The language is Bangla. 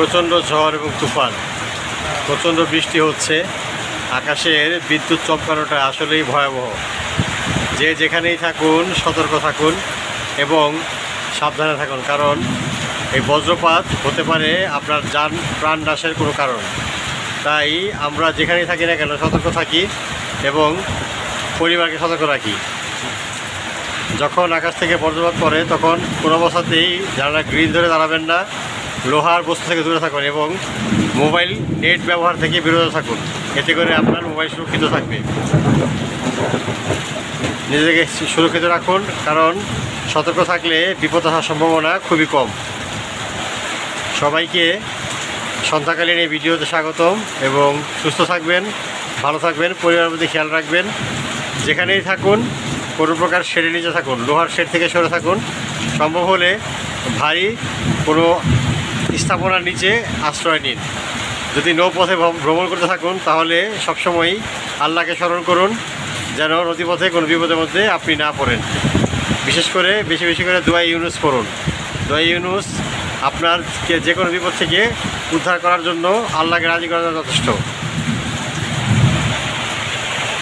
প্রচণ্ড ঝড় এবং তুফান, প্রচণ্ড বৃষ্টি হচ্ছে। আকাশের বিদ্যুৎ চমকানোটা আসলেই ভয়াবহ। যে যেখানেই থাকুন সতর্ক থাকুন এবং সাবধানে থাকুন, কারণ এই বজ্রপাত হতে পারে আপনার প্রাণ নাশের কোনো কারণ। তাই আমরা যেখানেই থাকি না কেন সতর্ক থাকি এবং পরিবারকে সতর্ক রাখি। যখন আকাশ থেকে বজ্রপাত পড়ে তখন কোনো অবস্থাতেই জানালা গ্রিল ধরে দাঁড়াবেন না, লোহার বস্তু থেকে দূরে থাকুন এবং মোবাইল নেট ব্যবহার থেকে বিরত থাকুন। এতে করে আপনার মোবাইল সুরক্ষিত থাকবে। নিজেকে সুরক্ষিত রাখুন, কারণ সতর্ক থাকলে বিপদ আসার সম্ভাবনা খুবই কম। সবাইকে সন্ধ্যাকালীন এই ভিডিওতে স্বাগতম এবং সুস্থ থাকবেন, ভালো থাকবেন, পরিবারের প্রতি খেয়াল রাখবেন। যেখানেই থাকুন কোনো প্রকার শেডের নিচে থাকুন, লোহার শেড থেকে সরে থাকুন। সম্ভব হলে ভারী কোনো স্থাপনার নিচে আশ্রয় নিন। যদি নৌপথে ভ্রমণ করতে থাকুন তাহলে সবসময়ই আল্লাহকে স্মরণ করুন, যেন নদীপথে কোনো বিপদের মধ্যে আপনি না পড়েন। বিশেষ করে বেশি বেশি করে দোয়া ইউনুস পড়ুন। দোয়া ইউনুস আপনারকে যে কোনো বিপদ থেকে উদ্ধার করার জন্য আল্লাহকে রাজি করা যথেষ্ট।